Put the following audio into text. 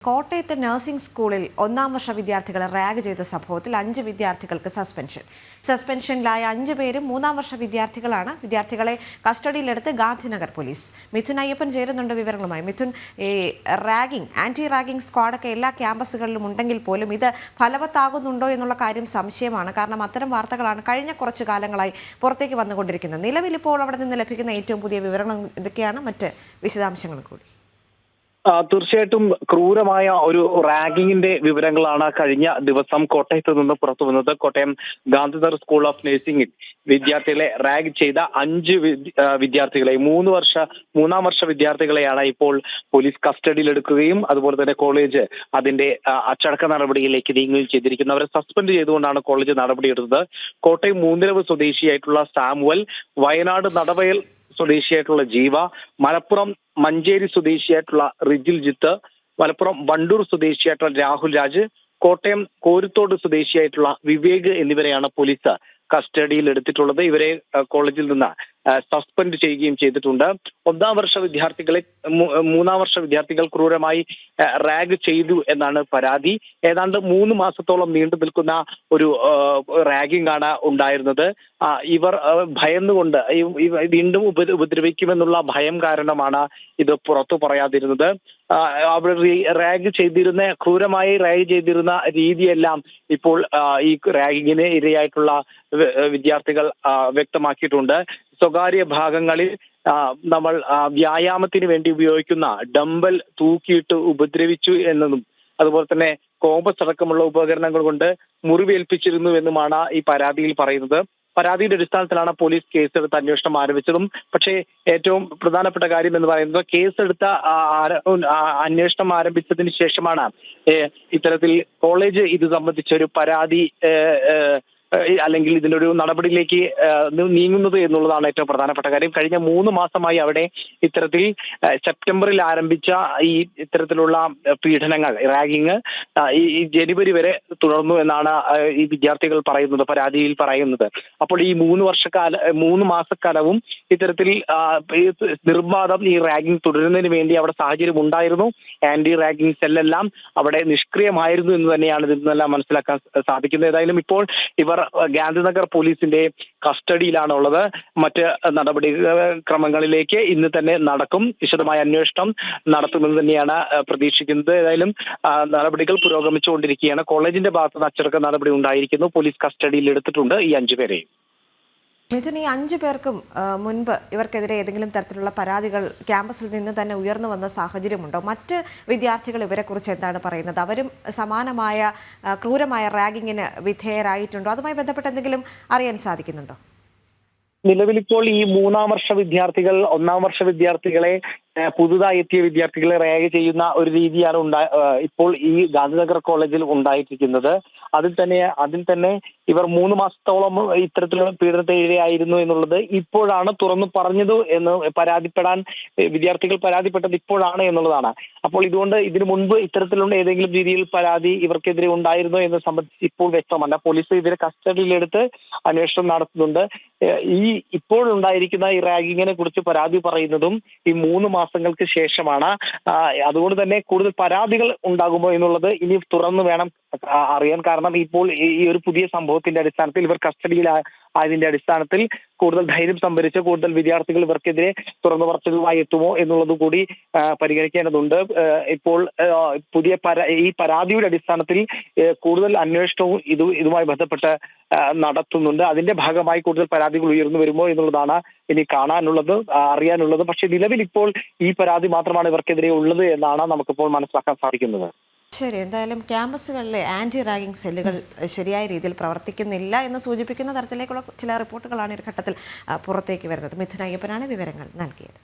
കോട്ടയത്തെ നഴ്സിംഗ് സ്കൂളിൽ ഒന്നാം വർഷ വിദ്യാർത്ഥികളെ റാഗ് ചെയ്ത സംഭവത്തിൽ 5 വിദ്യാർത്ഥികൾക്ക് സസ്പെൻഷനിലായ 5 പേരും മൂന്നാം വർഷ വിദ്യാർത്ഥികളാണ്. വിദ്യാർത്ഥികളെ കസ്റ്റഡിയിലെടുത്ത് ഗാന്ധിനഗർ പോലീസ്. മിഥുൻ അയ്യപ്പൻ ചേരുന്നുണ്ട് വിവരങ്ങളുമായി. മിഥുൻ, ആന്റി റാഗിംഗ് സ്ക്വാഡൊക്കെ എല്ലാ ക്യാമ്പസുകളിലും ഉണ്ടെങ്കിൽ പോലും ഇത് ഫലവത്താകുന്നുണ്ടോ എന്നുള്ള കാര്യം സംശയമാണ്. കാരണം അത്തരം വാർത്തകളാണ് കഴിഞ്ഞ കുറച്ചു കാലങ്ങളായി പുറത്തേക്ക് വന്നുകൊണ്ടിരിക്കുന്നത്. നിലവിൽ ഇപ്പോൾ അവിടെ നിന്ന് ലഭിക്കുന്ന ഏറ്റവും പുതിയ വിവരങ്ങൾ എന്തൊക്കെയാണ്? മറ്റ് വിശദാംശങ്ങൾ കൂടി. തീർച്ചയായിട്ടും ക്രൂരമായ ഒരു റാഗിങ്ങിന്റെ വിവരങ്ങളാണ് കഴിഞ്ഞ ദിവസം കോട്ടയത്ത് നിന്ന് പുറത്തു വന്നത്. കോട്ടയം ഗാന്ധിനഗർ സ്കൂൾ ഓഫ് നഴ്സിംഗിൽ വിദ്യാർത്ഥികളെ റാഗ് ചെയ്ത 5 വിദ്യാർത്ഥികളെ മൂന്നാം വർഷ വിദ്യാർത്ഥികളെയാണ് ഇപ്പോൾ പോലീസ് കസ്റ്റഡിയിലെടുക്കുകയും അതുപോലെ തന്നെ കോളേജ് അതിന്റെ അച്ചടക്ക നടപടിയിലേക്ക് നീങ്ങുകയും ചെയ്തിരിക്കുന്നത്. അവരെ സസ്പെൻഡ് ചെയ്തുകൊണ്ടാണ് കോളേജ് നടപടിയെടുത്തത്. കോട്ടയം മൂന്നിലവ് സ്വദേശിയായിട്ടുള്ള സാമുവൽ, വയനാട് നടവയൽ സ്വദേശിയായിട്ടുള്ള ജീവ, മലപ്പുറം മഞ്ചേരി സ്വദേശിയായിട്ടുള്ള റിജിൽ ജിത്ത്, മലപ്പുറം വണ്ടൂർ സ്വദേശിയായിട്ടുള്ള രാഹുൽ രാജ്, കോട്ടയം കോരുത്തോട് സ്വദേശിയായിട്ടുള്ള വിവേക് എന്നിവരെയാണ് പോലീസ് കസ്റ്റഡിയിൽ എടുത്തിട്ടുള്ളത്. ഇവരെ കോളേജിൽ നിന്ന് സസ്പെൻഡ് ചെയ്യുകയും ചെയ്തിട്ടുണ്ട്. മൂന്നാം വർഷ വിദ്യാർത്ഥികൾ ക്രൂരമായി റാഗ് ചെയ്തു എന്നാണ് പരാതി. ഏതാണ്ട് 3 മാസത്തോളം നീണ്ടു നിൽക്കുന്ന ഒരു റാഗിംഗ് ആണ് ഉണ്ടായിരുന്നത്. ഇവർ ഭയന്നുകൊണ്ട് വീണ്ടും ഉപദ്രവിക്കുമെന്നുള്ള ഭയം കാരണമാണ് ഇത് പുറത്തു പറയാതിരുന്നത്. അവർ ക്രൂരമായി റാഗ് ചെയ്തിരുന്ന രീതിയെല്ലാം ഇപ്പോൾ ഈ റാഗിങ്ങിന് ഇരയായിട്ടുള്ള വിദ്യാർത്ഥികൾ വ്യക്തമാക്കിയിട്ടുണ്ട്. സ്വകാര്യ ഭാഗങ്ങളിൽ നമ്മൾ വ്യായാമത്തിന് വേണ്ടി ഉപയോഗിക്കുന്ന ഡംബൽ തൂക്കിയിട്ട് ഉപദ്രവിച്ചു എന്നതും അതുപോലെ തന്നെ കോമ്പസ് അടക്കമുള്ള ഉപകരണങ്ങൾ കൊണ്ട് മുറിവേൽപ്പിച്ചിരുന്നു എന്നുമാണ് ഈ പരാതിയിൽ പറയുന്നത്. പരാതിയുടെ അടിസ്ഥാനത്തിലാണ് പോലീസ് കേസെടുത്ത് അന്വേഷണം ആരംഭിച്ചതും. പക്ഷേ ഏറ്റവും പ്രധാനപ്പെട്ട കാര്യം എന്ന് പറയുന്നത് കേസെടുത്ത അന്വേഷണം ആരംഭിച്ചതിന് ശേഷമാണ് ഇത്തരത്തിൽ കോളേജ് ഇത് സംബന്ധിച്ചൊരു പരാതി അല്ലെങ്കിൽ ഇതിനൊരു നടപടിയിലേക്ക് നീങ്ങുന്നത് എന്നുള്ളതാണ് ഏറ്റവും പ്രധാനപ്പെട്ട കാര്യം. കഴിഞ്ഞ 3 മാസമായി അവിടെ ഇത്തരത്തിൽ സെപ്റ്റംബറിൽ ആരംഭിച്ച ഇത്തരത്തിലുള്ള പീഡനങ്ങൾ, റാഗിങ് ഈ ജനുവരി വരെ തുടർന്നു എന്നാണ് ഈ വിദ്യാർത്ഥികൾ പറയുന്നത്, പരാതിയിൽ പറയുന്നത്. അപ്പോൾ ഈ 3 മാസക്കാലവും ഇത്തരത്തിൽ നിർബാധം ഈ റാഗിങ് തുടരുന്നതിന് വേണ്ടി അവിടെ സാഹചര്യം ഉണ്ടായിരുന്നു. ആന്റി റാഗിംഗ് സെല്ലെല്ലാം അവിടെ നിഷ്ക്രിയമായിരുന്നു എന്ന് തന്നെയാണ് ഇതിൽ നിന്നെല്ലാം മനസ്സിലാക്കാൻ സാധിക്കുന്നത്. ഏതായാലും ഇപ്പോൾ ഇവർ ഗാന്ധിനഗർ പോലീസിന്റെ കസ്റ്റഡിയിലാണ് ഉള്ളത്. മറ്റ് നടപടിക്രമങ്ങളിലേക്ക് ഇന്ന് തന്നെ നടക്കും. വിശദമായ അന്വേഷണം നടത്തുമെന്ന് തന്നെയാണ് പ്രതീക്ഷിക്കുന്നത്. ഏതായാലും നടപടികൾ പുരോഗമിച്ചുകൊണ്ടിരിക്കുകയാണ്. കോളേജിന്റെ ഭാഗത്തുനിന്ന് അച്ചടക്ക നടപടി ഉണ്ടായിരിക്കുന്നു. പോലീസ് കസ്റ്റഡിയിൽ എടുത്തിട്ടുണ്ട് ഈ 5 പേരെയും. മിഥുൻ, ഈ 5 പേർക്കും മുൻപ് ഇവർക്കെതിരെ ഏതെങ്കിലും തരത്തിലുള്ള പരാതികൾ ക്യാമ്പസിൽ നിന്ന് തന്നെ ഉയർന്നു വന്ന സാഹചര്യമുണ്ടോ? മറ്റ് വിദ്യാർത്ഥികൾ ഇവരെക്കുറിച്ച് എന്താണ് പറയുന്നത്? അവരും സമാനമായ ക്രൂരമായ റാഗിങ്ങിന് വിധേയരായിട്ടുണ്ടോ? അതുമായി ബന്ധപ്പെട്ട് എന്തെങ്കിലും അറിയാൻ സാധിക്കുന്നുണ്ടോ? നിലവിലിപ്പോൾ ഈ ഒന്നാം വർഷ വിദ്യാർത്ഥികളെ പുതുതായി എത്തിയ വിദ്യാർത്ഥികളെ റാഗ് ചെയ്യുന്ന ഒരു രീതിയാണ് ഇപ്പോൾ ഈ ഗാന്ധിനഗർ കോളേജിൽ ഉണ്ടായിരിക്കുന്നത്. അതിൽ തന്നെ ഇവർ 3 മാസത്തോളം ഇത്തരത്തിലുള്ള പീഡനത്തെ ഇരയായിരുന്നു എന്നുള്ളത് ഇപ്പോഴാണ് തുറന്നു പറഞ്ഞത് എന്ന് വിദ്യാർത്ഥികൾ പരാതിപ്പെട്ടത് ഇപ്പോഴാണ് എന്നുള്ളതാണ്. അപ്പോൾ ഇതുകൊണ്ട് ഇതിനു മുൻപ് ഇത്തരത്തിലുള്ള ഏതെങ്കിലും രീതിയിൽ പരാതി ഇവർക്കെതിരെ ഉണ്ടായിരുന്നോ എന്ന് സംബന്ധിച്ച് ഇപ്പോൾ വ്യക്തമല്ല. പോലീസ് ഇവരെ കസ്റ്റഡിയിലെടുത്ത് അന്വേഷണം നടത്തുന്നുണ്ട്. ഇപ്പോഴുണ്ടായിരിക്കുന്ന ഈ റാഗിങ്ങിനെ കുറിച്ച് പരാതി പറയുന്നതും ഈ 3 മാസങ്ങൾക്ക് ശേഷമാണ്. അതുകൊണ്ട് തന്നെ കൂടുതൽ പരാതികൾ ഉണ്ടാകുമോ എന്നുള്ളത് ഇനി തുറന്നു വേണം അറിയാൻ. കാരണം ഇപ്പോൾ ഈ ഒരു പുതിയ സംഭവത്തിന്റെ അടിസ്ഥാനത്തിൽ ഇവർ കസ്റ്റഡിയിൽ ആയതിന്റെ അടിസ്ഥാനത്തിൽ കൂടുതൽ ധൈര്യം സംഭരിച്ച് കൂടുതൽ വിദ്യാർത്ഥികൾ ഇവർക്കെതിരെ തുറന്നു പറച്ചിലുമായി എത്തുമോ എന്നുള്ളത് കൂടി പരിഗണിക്കേണ്ടതുണ്ട്. ഇപ്പോൾ ഈ പരാതിയുടെ അടിസ്ഥാനത്തിൽ കൂടുതൽ അന്വേഷണവും ഇതുമായി ബന്ധപ്പെട്ട് നടത്തുന്നുണ്ട്. അതിന്റെ ഭാഗമായി കൂടുതൽ പരാതികൾ ഉയർന്നു വരുമോ എന്നുള്ളതാണ് ഇനി അറിയാനുള്ളത്. പക്ഷെ നിലവിൽ ഇപ്പോൾ ഈ പരാതി മാത്രമാണ് ഇവർക്കെതിരെ ഉള്ളത് എന്നാണ് നമുക്കിപ്പോൾ മനസ്സിലാക്കാൻ സാധിക്കുന്നത്. ശരി, എന്തായാലും ക്യാമ്പസുകളിലെ ആന്റി റാഗിംഗ് സെല്ലുകൾ ശരിയായ രീതിയിൽ പ്രവർത്തിക്കുന്നില്ല എന്ന് സൂചിപ്പിക്കുന്ന തരത്തിലേക്കുള്ള ചില റിപ്പോർട്ടുകളാണ് ഒരു ഘട്ടത്തിൽ പുറത്തേക്ക് വരുന്നത്. മിഥുൻ അയ്യപ്പനാണ് വിവരങ്ങൾ നൽകിയത്.